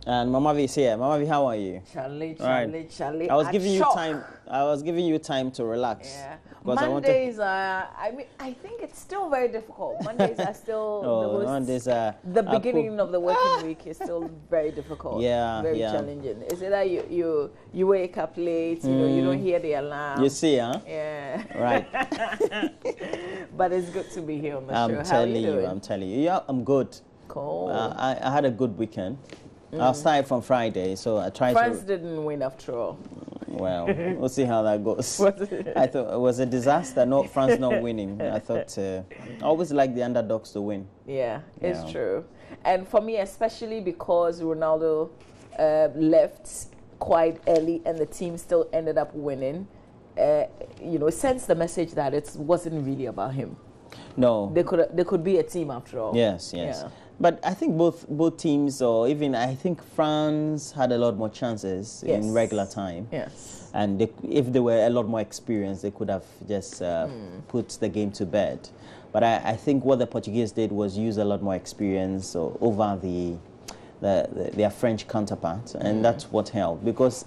And Mama V is here. Mama V, how are you? Charlie. I was giving you time. I was giving you time to relax. Yeah. Because Mondays are. I think it's still very difficult. Mondays are still the beginning of the working week is still very difficult. Yeah, very challenging. Is it that you wake up late? You know, you don't hear the alarm. You see, huh? Yeah. Right. But it's good to be here on the show. I'm telling you. Yeah, I'm good. Cool. I had a good weekend. I started from Friday, so I tried France didn't win after all. Well, we'll see how that goes. I thought it was a disaster, France not winning. I thought, I always like the underdogs to win. Yeah, it's true. And for me, especially because Ronaldo left quite early and the team still ended up winning, it sends the message that it wasn't really about him. No. They could be a team after all. Yes. Yeah. But I think both teams, or even I think France had a lot more chances in regular time. Yes. And if they were a lot more experienced, they could have just put the game to bed. But I think what the Portuguese did was use a lot more experience over their French counterpart, and that's what helped. Because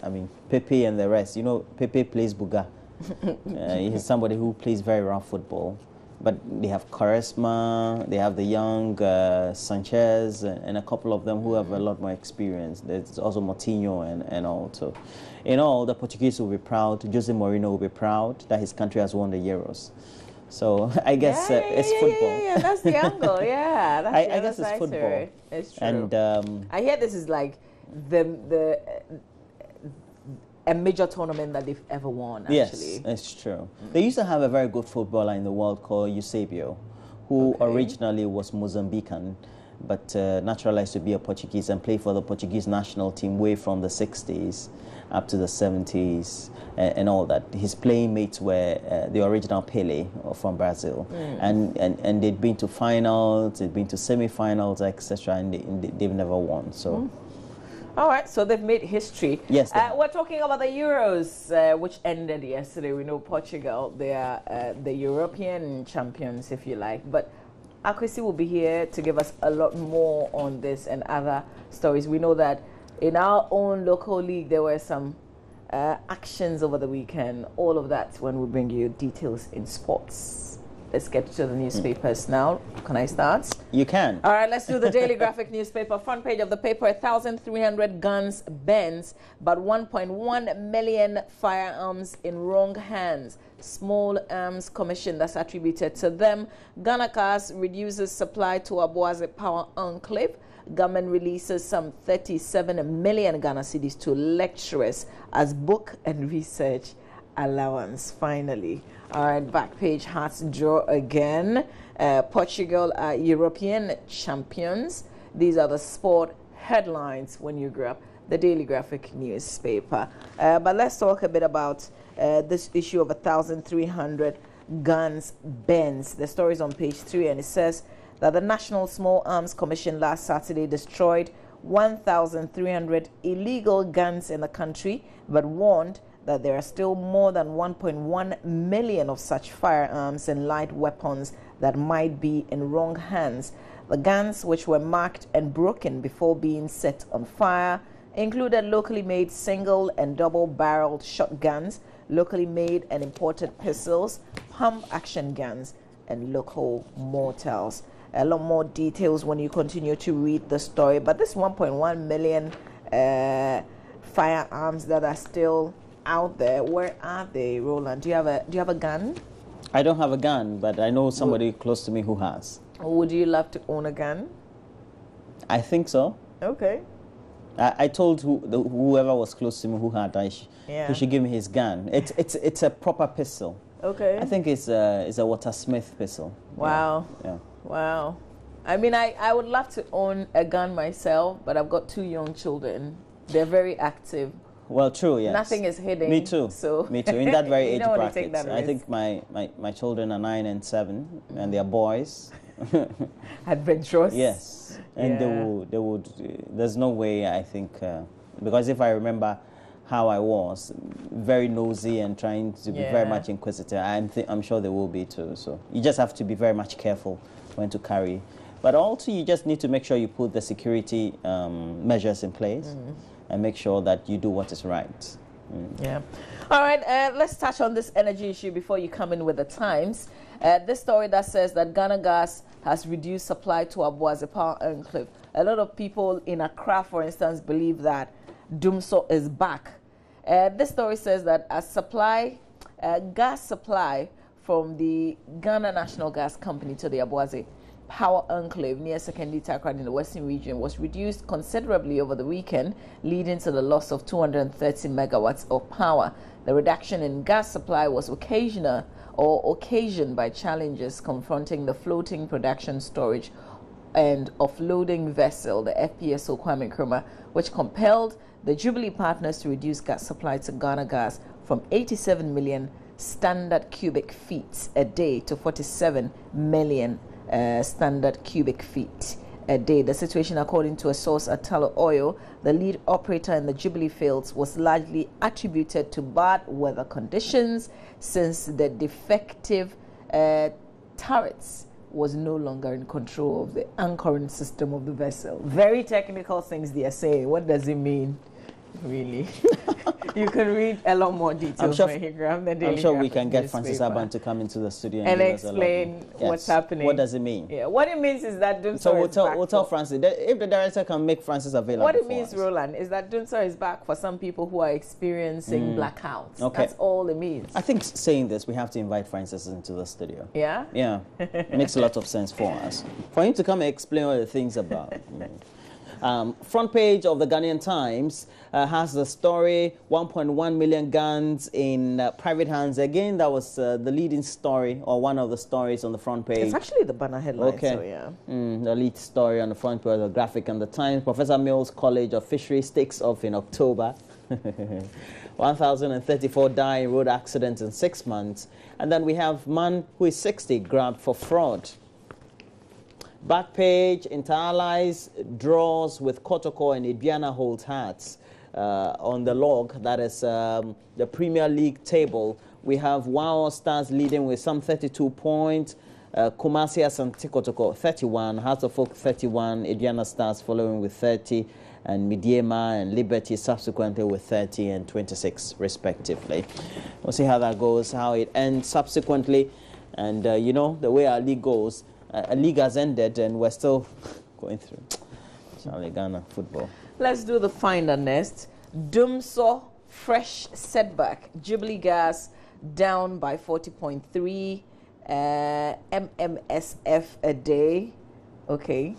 Pepe and the rest, Pepe plays Buga. He's somebody who plays very rough football. But they have Charisma, they have the young Sanchez, and a couple of them who have a lot more experience. There's also Moutinho and all. So, in all, the Portuguese will be proud. Jose Mourinho will be proud that his country has won the Euros. So, I guess it's football. Yeah, that's the angle. Yeah, that's I guess it's football. It's true. And I hear this is like a major tournament that they've ever won, actually. Yes, it's true. They used to have a very good footballer in the world called Eusebio, who originally was Mozambican, but naturalized to be a Portuguese and played for the Portuguese national team way from the 60s up to the 70s and all that. His playing mates were the original Pele from Brazil. And they'd been to finals, they'd been to semi-finals, etc., and they've never won. So. All right, so they've made history. Yes. We're talking about the Euros, which ended yesterday. We know Portugal, they are the European champions, if you like. But Akwesi will be here to give us a lot more on this and other stories. We know that in our own local league, there were some actions over the weekend. All of that when we bring you details in sports. Let's get to the newspapers now. Can I start? You can. All right, let's do the Daily Graphic newspaper. Front page of the paper, 1,300 guns bans, but 1.1 million firearms in wrong hands. Small Arms Commission, that's attributed to them. Ghana Cars reduces supply to Aboise Power Enclave. Government releases some 37 million Ghana cedis to lecturers as book and research allowance, finally. All right, back page, hearts draw again. Portugal are European champions. These are the sport headlines when you grew up. The Daily Graphic newspaper. But let's talk a bit about this issue of 1,300 guns bans. The story's on page 3, and it says that the National Small Arms Commission last Saturday destroyed 1,300 illegal guns in the country, but warned that there are still more than 1.1 million of such firearms and light weapons that might be in wrong hands. The guns, which were marked and broken before being set on fire, included locally made single and double-barreled shotguns, locally made and imported pistols, pump-action guns, and local mortars. A lot more details when you continue to read the story. But this 1.1 million firearms that are still out there, where are they, Roland? Do you have a gun? I don't have a gun, but I know somebody close to me who has. Would you love to own a gun? I think so. Okay. I told whoever was close to me who had, he should give me his gun. It's a proper pistol. Okay. I think it's a Watersmith pistol. Wow. Yeah. Wow. I mean, I would love to own a gun myself, but I've got 2 young children. They're very active. Well, true, yes. Nothing is hidden. Me too. So me too. In that very age bracket. I think my children are 9 and 7, and they're boys. Adventurous. Yes, and they would. There's no way, I think, because if I remember how I was, very nosy and trying to be very much inquisitive, I'm sure they will be too. So you just have to be very much careful when to carry But also, you just need to make sure you put the security measures in place and make sure that you do what is right. Yeah. All right, let's touch on this energy issue before you come in with the Times. This story that says that Ghana Gas has reduced supply to Abuaze Power Enclave. A lot of people in Accra, for instance, believe that Dumso is back. This story says that gas supply from the Ghana National Gas Company to the Abuaze Power Enclave near Sekondi Takoradi in the Western region was reduced considerably over the weekend, leading to the loss of 230 megawatts of power. The reduction in gas supply was occasioned by challenges confronting the floating production storage and offloading vessel, the FPSO Kwame Nkrumah, which compelled the Jubilee partners to reduce gas supply to Ghana Gas from 87 million standard cubic feet a day to 47 million standard cubic feet a day. The situation, according to a source at Tullow Oil, the lead operator in the Jubilee fields, was largely attributed to bad weather conditions since the defective turrets was no longer in control of the anchoring system of the vessel. Very technical things they are saying. What does it mean, really? You can read a lot more details when you grab the Daily I'm sure we can get newspaper. Francis Aban to come into the studio and give explain us a lot. what's happening. What does it mean? Yeah, what it means is that Dumso So is we'll tell Francis that if the director can make Francis available. What it means, us. Roland, is that Dumso is back for some people who are experiencing blackouts. Okay. That's all it means. I think saying this, we have to invite Francis into the studio. Yeah? Yeah. It makes a lot of sense for us. For him to come and explain all the things about. Front page of the Ghanaian Times has the story, 1.1 million guns in private hands. Again, that was the leading story, or one of the stories on the front page. It's actually the banner headline, okay. so yeah. The lead story on the front page of the graphic on the Times. Professor Mills College of Fisheries takes off in October. 1,034 die in road accidents in 6 months. And then we have man who is 60 grabbed for fraud. Back page, Interallies draws with Kotoko and Ibiana hold hearts. On the log, that is the Premier League table, we have Wow Stars leading with some 32 points. Kumasi Asante Kotoko 31, Hearts of Oak 31, Ibiana Stars following with 30, and Midiema and Liberty subsequently with 30 and 26 respectively. We'll see how that goes, how it ends subsequently. And you know, the way our league goes, a league has ended and we're still going through Charlie Ghana football. Let's do the finder next. Dumso, fresh setback. Jubilee Gas down by 40.3. MMSF a day. Okay.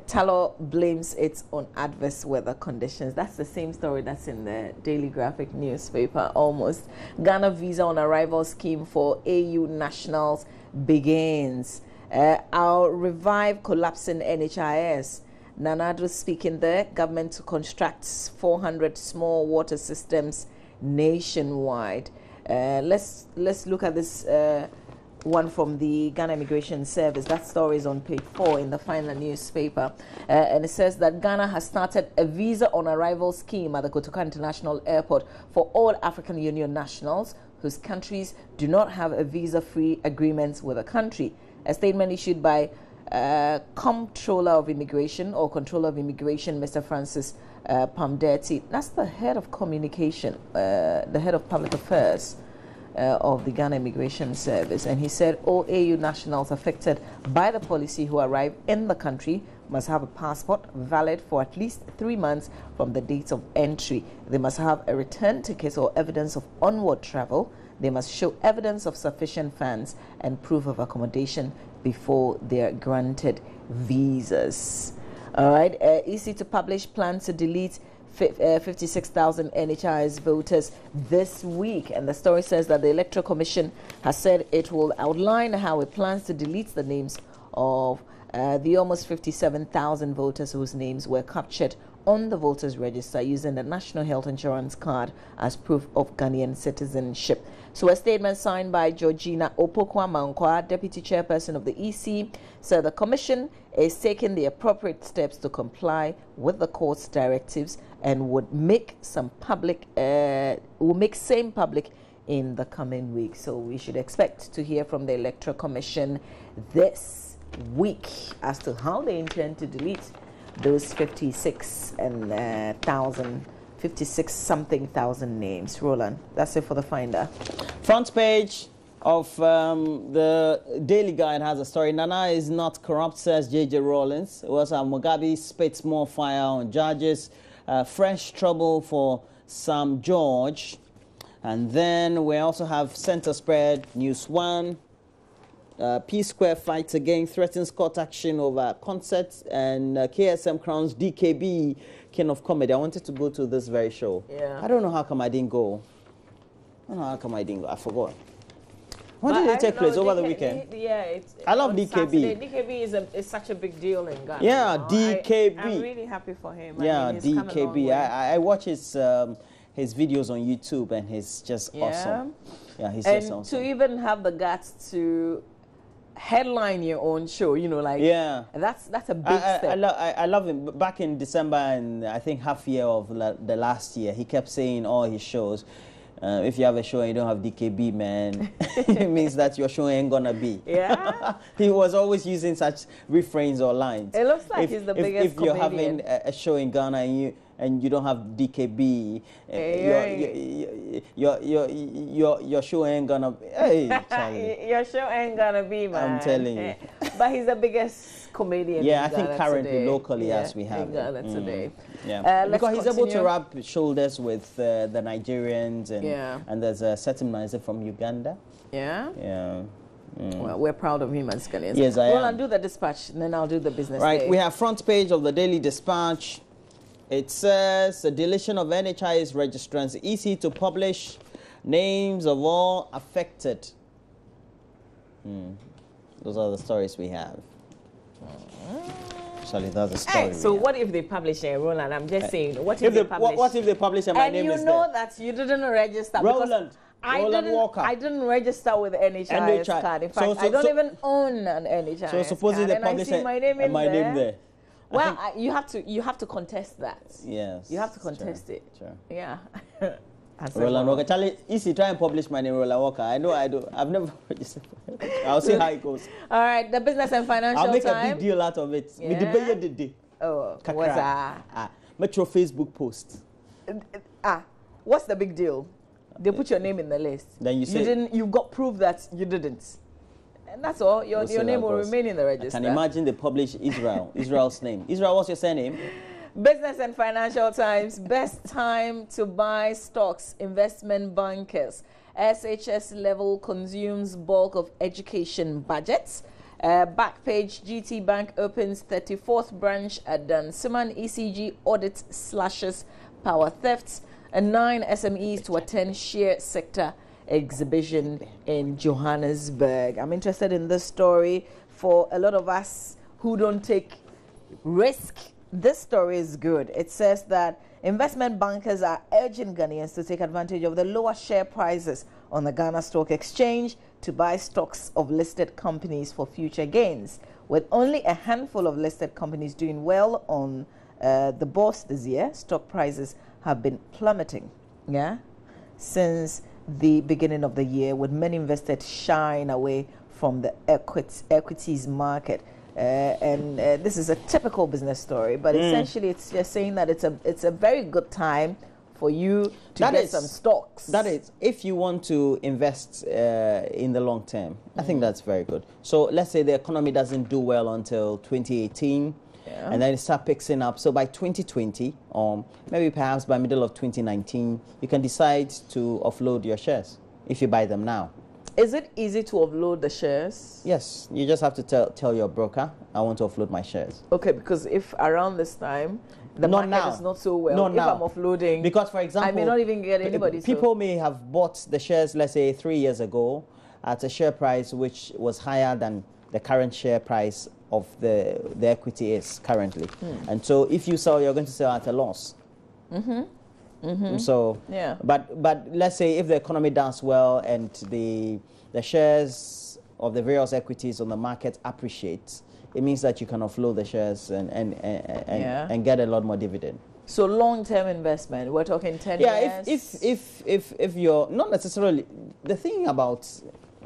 Tullow blames it on adverse weather conditions. That's the same story that's in the Daily Graphic newspaper almost. Ghana visa on arrival scheme for AU nationals begins. Our revive collapsing NHIS. Nanado speaking there. Government to construct 400 small water systems nationwide. Let's look at this one from the Ghana Immigration Service. That story is on page 4 in the final newspaper. And it says that Ghana has started a visa on arrival scheme at the Kotoka International Airport for all African Union nationals whose countries do not have a visa-free agreements with the country. A statement issued by Comptroller of Immigration or Controller of Immigration, Mr. Francis Pamderti. That's the head of communication, the head of public affairs of the Ghana Immigration Service. And he said all AU nationals affected by the policy who arrive in the country must have a passport valid for at least 3 months from the date of entry. They must have a return ticket or evidence of onward travel. They must show evidence of sufficient funds and proof of accommodation before they are granted visas. All right, EC to publish plans to delete 56,000 NHIS voters this week. And the story says that the Electoral Commission has said it will outline how it plans to delete the names of the almost 57,000 voters whose names were captured on the voters register using the National Health Insurance Card as proof of Ghanaian citizenship. So a statement signed by Georgina Opokwa-Mankwa, Deputy Chairperson of the EC, said the Commission is taking the appropriate steps to comply with the court's directives and would make same public in the coming week. So we should expect to hear from the Electoral Commission this week as to how they intend to delete those 56 something thousand names. Roland, that's it for the Finder. Front page of the Daily Guide has a story. Nana is not corrupt, says J.J. Rawlings. Also, Mugabe spits more fire on judges. Fresh trouble for Sam George. And then we also have Center Spread, News 1. P Square fights again, threatens court action over concerts, and KSM crowns DKB King of Comedy. I wanted to go to this very show. Yeah. I don't know how come I didn't go. I forgot. When did it take place? Over the weekend? Yeah, I love DKB. Saturday. DKB is such a big deal in Ghana. Yeah, DKB. I'm really happy for him. Yeah, I mean, DKB. I watch his videos on YouTube, and he's just awesome. Yeah, he's just awesome. And to even have the guts to headline your own show, that's a big step. I love him. Back in December and I think half year of the last year, he kept saying all his shows, if you have a show and you don't have DKB, man, it means that your show ain't gonna be. Yeah. He was always using such refrains or lines. It looks like he's the biggest If you're comedian. having a show in Ghana and you don't have DKB, your show ain't gonna be. Hey, Charlie. Your show ain't gonna be, man. I'm telling you. But he's the biggest comedian. Yeah, in I think Ghana currently today. locally as we have in Ghana today. Yeah, because he's able to continue. rub shoulders with the Nigerians, and there's a certain man from Uganda. Yeah. Yeah. Well, we're proud of him as Ghanaians. Yes, I am. I'll do the dispatch, and then I'll do the business. Right, day. we have front page of the Daily Dispatch. It says the deletion of NHIS registrants, easy to publish names of all affected. Those are the stories we have. Actually, that's the story. Hey, so what if they publish a Roland? I'm just saying. What if they publish? What if they publish and my name is there? And you know that you didn't register. Roland Walker. I didn't register with the NHIS card. In fact, I don't even own an NHIS So supposing they publish my name in name there. Well, you have to contest that. Yes. You have to contest it. Sure. Yeah. Roland Walker. Charlie, easy, try and publish my name, Roland Walker. I know I do. I've never registered. I'll see how it goes. All right, the Business and Financial I'll make Time. a big deal out of it. Yeah. Oh, what's that? Metro Facebook post. What's the big deal? They put your name in the list. Then you say you've got proof that you didn't. And that's all. Your name will remain in the register. I can imagine they publish Israel's name. Israel, what's your surname? Business and Financial Times, best time to buy stocks, investment bankers. SHS level consumes bulk of education budgets. Back page, GT Bank opens 34th branch at Dansiman. ECG audit slashes power thefts. And 9 SMEs to attend share sector exhibition in Johannesburg. I'm interested in this story. For a lot of us who don't take risk, this story is good. It says that investment bankers are urging Ghanaians to take advantage of the lower share prices on the Ghana Stock Exchange to buy stocks of listed companies for future gains. With only a handful of listed companies doing well on the bourse this year, stock prices have been plummeting, since the beginning of the year, with many investors shying away from the equities market. And this is a typical business story, but essentially it's just saying that it's a very good time for you to get some stocks. That is, if you want to invest in the long term, I think that's very good. So let's say the economy doesn't do well until 2018. And then it starts picking up. So by 2020, maybe perhaps by middle of 2019, you can decide to offload your shares if you buy them now. Is it easy to offload the shares? Yes, you just have to tell your broker, I want to offload my shares. Okay, because if around this time the market is not so well, if I'm offloading, because for example, I may not even get anybody. People may have bought the shares, let's say 3 years ago, at a share price which was higher than the current share price of the equity is currently. And so if you sell, you're going to sell at a loss. So, but let's say if the economy does well and the shares of the various equities on the market appreciate, it means that you can offload the shares and get a lot more dividend. So long-term investment, we're talking 10 years? Yeah, if you're not necessarily, the thing about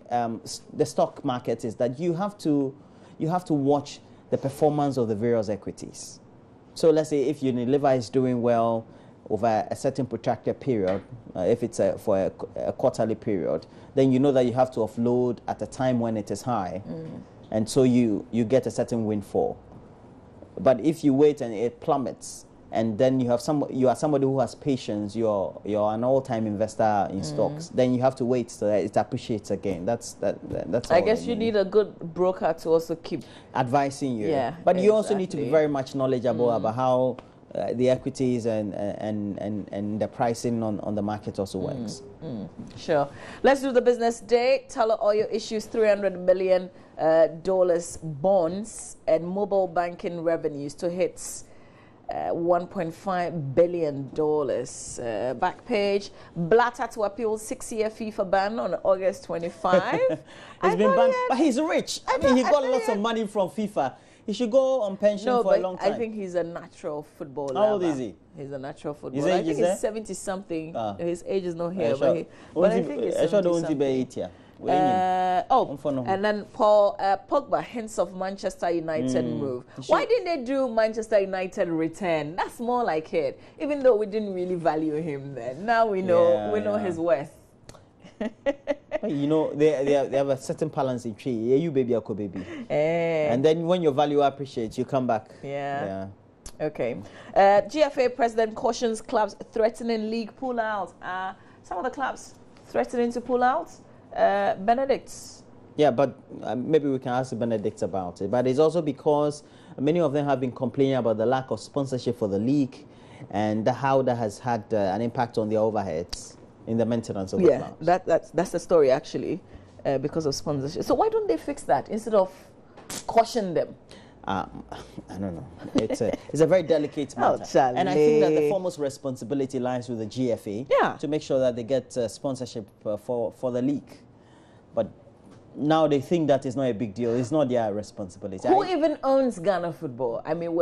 the stock market is that you have to you have to watch the performance of the various equities. So let's say if Unilever is doing well over a certain protracted period, if it's for a quarterly period, then you know that you have to offload at a time when it is high, and so you get a certain windfall. But if you wait and it plummets, and then you are somebody who has patience, you're an all-time investor in stocks, then you have to wait so that it appreciates again. That's I guess you need a good broker to also keep advising you. Yeah, but you also need to be very much knowledgeable about how the equities and the pricing on the market also works. Sure. Let's do the business day. Tullow Oil issues $300 million bonds and mobile banking revenues to hit $1.5 billion. Back page. Blatter to appeal 6-year FIFA ban on August 25. He's been banned, but he's rich. I mean, he got lots of money from FIFA. He should go on pension for a long time. I think he's a natural footballer. How old is he? He's a natural footballer. I think he's 70-something. His age is not here, but I think he's 70-something. And then Paul Pogba hints of Manchester United move. Why didn't they do Manchester United return? That's more like it. Even though we didn't really value him then, now we know his worth. But you know, they have a certain balance in tree. Yeah, you baby, ako baby. And then when your value appreciates, you come back. Yeah. Okay. GFA president cautions clubs threatening league pull-out. Some of the clubs threatening to pull out. Benedict. Yeah, but maybe we can ask Benedict about it. But it's also because many of them have been complaining about the lack of sponsorship for the league and how that has had an impact on their overheads in the maintenance of the clubs. That's the story, actually, because of sponsorship. So why don't they fix that instead of caution them? I don't know. It's a very delicate matter. And I think that the foremost responsibility lies with the GFA to make sure that they get sponsorship for the league. But now they think that is not a big deal. It's not their responsibility. Who even owns Ghana football? I mean,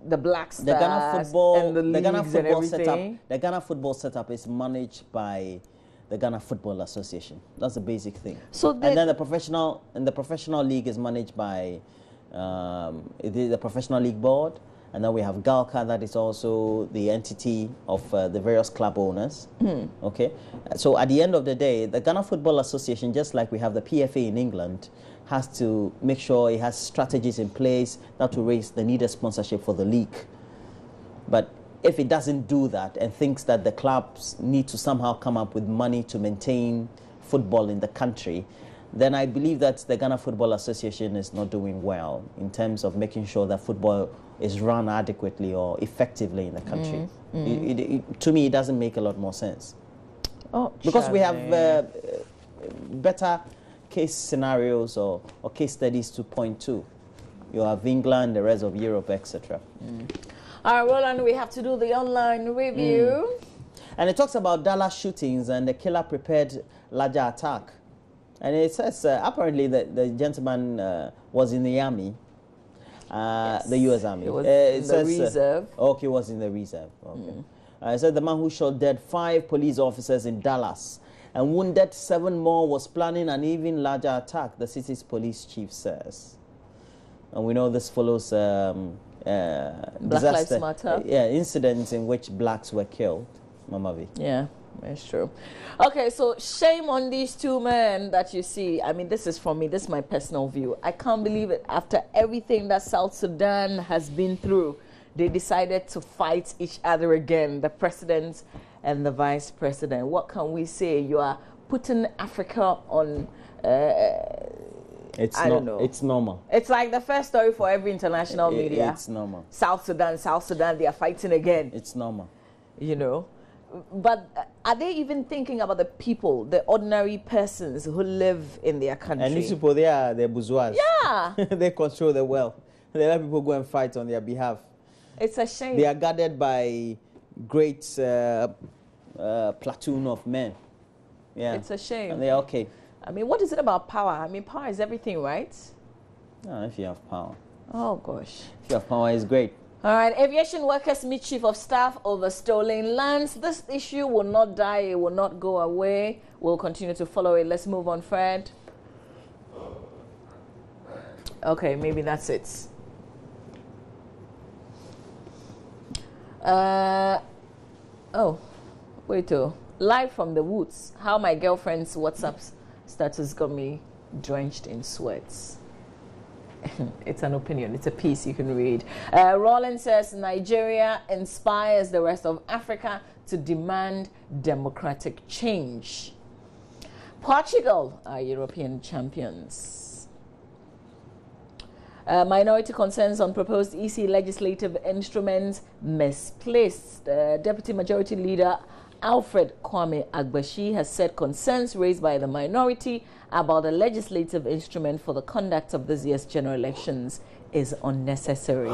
the Black Stars, the Ghana football, and the Ghana football setup. The Ghana football setup is managed by the Ghana Football Association. That's the basic thing. So and then the professional league is managed by the Professional League Board, and then we have GALCA, that is also the entity of the various club owners. Okay, so at the end of the day, the Ghana Football Association, just like we have the PFA in England, has to make sure it has strategies in place that to raise the needed sponsorship for the league. But if it doesn't do that and thinks that the clubs need to somehow come up with money to maintain football in the country, then I believe that the Ghana Football Association is not doing well in terms of making sure that football is run adequately or effectively in the country. To me, it doesn't make a lot more sense. Because we have better case scenarios or case studies to point to. You have England, the rest of Europe, etc. All right, Roland, we have to do the online review. And it talks about Dallas shootings and the killer prepared larger attack. And it says apparently that the gentleman was in the army, the U.S. Army. It was in the reserve. Okay, it was in the reserve. Okay. It said the man who shot dead 5 police officers in Dallas and wounded 7 more was planning an even larger attack, the city's police chief says. And we know this follows Black Lives Matter. Incidents in which blacks were killed. Mamavi. Yeah, that's true. Okay, so shame on these 2 men that you see. I mean, this is from me. This is my personal view. I can't believe it. After everything that South Sudan has been through, they decided to fight each other again, the president and the vice president. What can we say? You are putting Africa on... I don't know. It's normal. It's like the first story for every international media. It's normal. South Sudan, they are fighting again. It's normal. You know? But are they even thinking about the people, the ordinary persons who live in their country? And these people, they're bourgeois. Yeah. They control the wealth. They let people go and fight on their behalf. It's a shame. They are guarded by great platoon of men. Yeah. It's a shame. And they're okay. I mean, what is it about power? I mean, power is everything, right? No, if you have power. Oh, gosh. If you have power, it's great. All right, aviation workers meet chief of staff over stolen lands. This issue will not die, it will not go away. We'll continue to follow it. Let's move on, Fred. Okay, maybe that's it. Oh, wait, live from the woods. How my girlfriend's WhatsApp status got me drenched in sweats. It's an opinion. It's a piece you can read. Roland says Nigeria inspires the rest of Africa to demand democratic change. Portugal are European champions. Minority concerns on proposed EC legislative instruments misplaced. Deputy Majority Leader Alfred Kwame Agbashi has said concerns raised by the minority about the legislative instrument for the conduct of this year's general elections is unnecessary.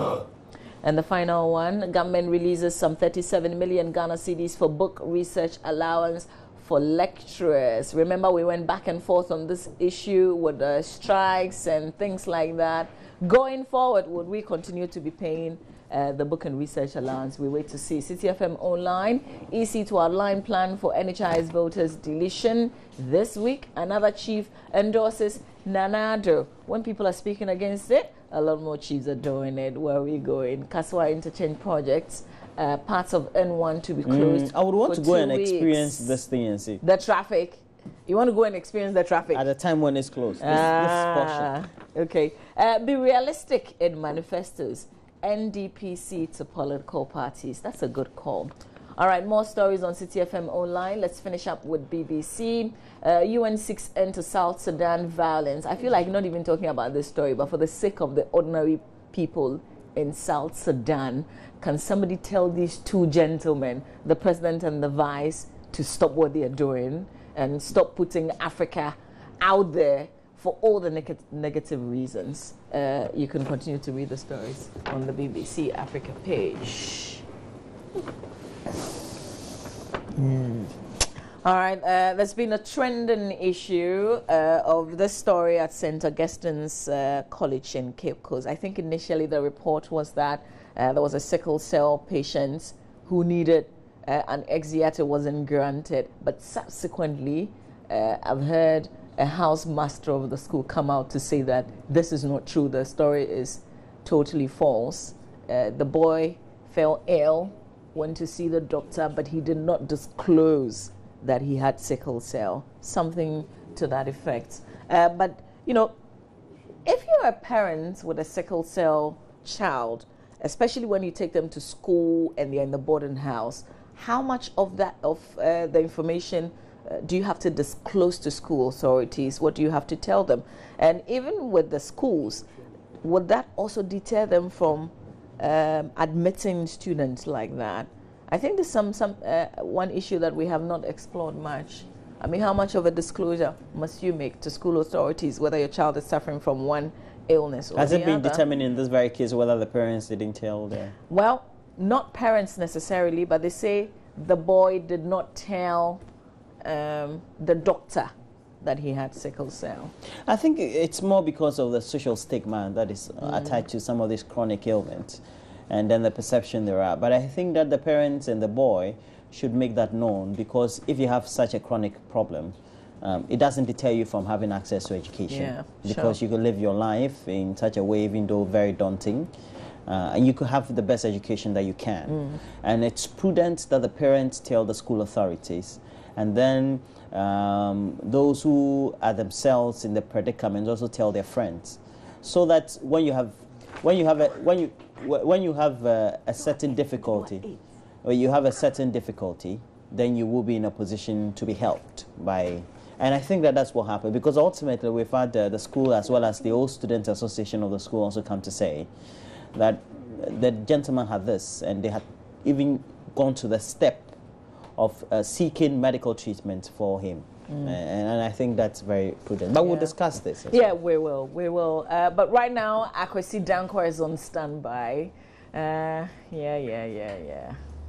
And the final one, government releases some 37 million Ghana cedis for book research allowance for lecturers. Remember, we went back and forth on this issue with the strikes and things like that. Going forward, would we continue to be paying the book and research allowance? We wait to see. City FM Online, EC to outline plan for NHIS voters deletion this week. Another chief endorses Nanado. When people are speaking against it, a lot more chiefs are doing it. Where are we going? Kaswa interchange projects, parts of N1 to be closed. I would want to go and experience this thing and see. The traffic. You want to go and experience the traffic? At the time when it's closed. This okay. Be realistic in manifestos. NDPC to political parties. That's a good call. All right, more stories on City FM Online. Let's finish up with BBC. UN 6 end to South Sudan violence. I feel like not even talking about this story, but for the sake of the ordinary people in South Sudan, can somebody tell these two gentlemen, the president and the vice, to stop what they are doing and stop putting Africa out there for all the negative reasons? You can continue to read the stories on the BBC Africa page. All right, there's been a trending issue of this story at St. Augustine's College in Cape Coast. I think initially the report was that there was a sickle cell patient who needed an ex-theater wasn't granted, but subsequently I've heard a housemaster of the school come out to say that this is not true. The story is totally false. The boy fell ill, went to see the doctor, but he did not disclose that he had sickle cell, something to that effect. But, you know, if you're a parent with a sickle cell child, especially when you take them to school and they're in the boarding house, how much of that, the information do you have to disclose to school authorities? What do you have to tell them? And even with the schools, would that also deter them from admitting students like that? I think there's one issue that we have not explored much. I mean, how much of a disclosure must you make to school authorities whether your child is suffering from one illness or the other? Has it been determined in this very case whether the parents didn't tell them? Well, not parents necessarily, but they say the boy did not tell the doctor that he had sickle cell. I think it's more because of the social stigma that is attached to some of these chronic ailments, and then the perception there are. But I think that the parents and the boy should make that known, because if you have such a chronic problem, it doesn't deter you from having access to education, because you can live your life in such a way, even though very daunting, and you could have the best education that you can. And it's prudent that the parents tell the school authorities, and then those who are themselves in the predicament also tell their friends, so that when you have a certain difficulty, then you will be in a position to be helped by. And I think that that's what happened, because ultimately we've had the school as well as the old student association of the school also come to say that the gentleman had this, and they had even gone to the step of seeking medical treatment for him. And I think that's very prudent. But we'll discuss this. Yeah, we will. But right now, Akwesi Dankwa is on standby.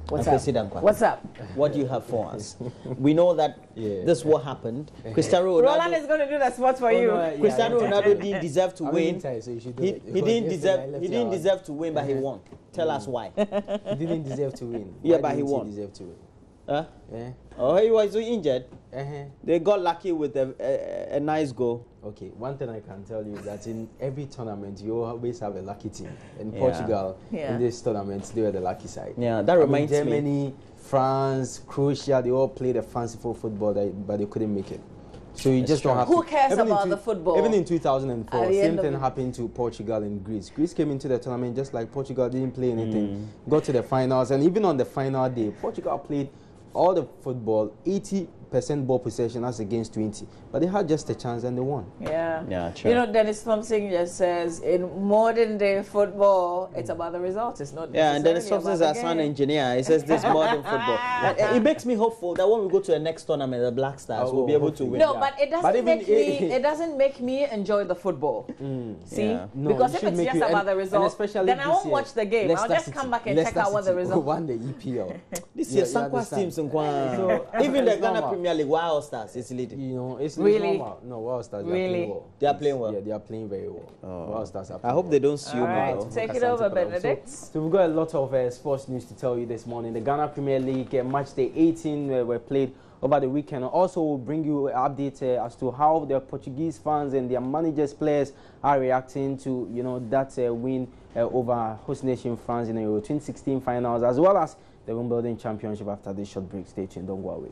What's up? What do you have for us? We know that this is what happened. Cristiano Ronaldo, Roland is going to do the sport for you. Cristiano Ronaldo didn't deserve to win. He didn't deserve to win, but he won. Tell us why. He didn't deserve to win. Yeah, but he won. Deserve to win? Huh? Yeah. Oh, he was injured. Uh-huh. They got lucky with a nice goal. Okay, one thing I can tell you is that in every tournament, you always have a lucky team. In Yeah. Portugal, Yeah. in this tournament, they were the lucky side. Yeah, that reminds me. Germany, France, Croatia, they all played a fanciful football, but they couldn't make it. So you just don't have Who to. cares Even in about the football? Even in 2004, At the same end of thing it. happened to Portugal and Greece. Greece came into the tournament just like Portugal didn't play anything. Got to the finals, and even on the final day, Portugal played all the football, 80% ball possession as against 20. But they had just a chance and they won. Yeah. Yeah, true. You know, Dennis Thompson just says in modern day football, it's about the results. It's not. Yeah, and then necessarily Thompson's about a the sound game. engineer. He says this modern football. And it makes me hopeful that when we go to the next tournament, the Black Stars will be able to win. No, Yeah. but it doesn't But even make me. It doesn't make me enjoy the football. See, Yeah. No, because it if should it's make just you- about and- the and result, especially then I this won't year, watch the game. I'll Leicester just City- come back and Leicester check out what the City result. won the EPL. This year, you Sankwa's understand? teams in Kwan. So, Even the it's Ghana normal. Premier League, Wild Stars is leading. You know, it's Really? normal. No, Wild Stars, they are Really? playing well. They are playing well? Yeah, they are playing very well. Wild Stars are I playing hope well. they don't sue All me. right, though. take it over, Benedict. So we've got a lot of sports news to tell you this morning. The Ghana Premier League match day 18 were played over the weekend. Also, we'll bring you an update as to how the Portuguese fans and their managers, players are reacting to that win over host nation France in the Euro 2016 finals, as well as the Wimbledon Championship after this short break. Stay tuned, don't go away.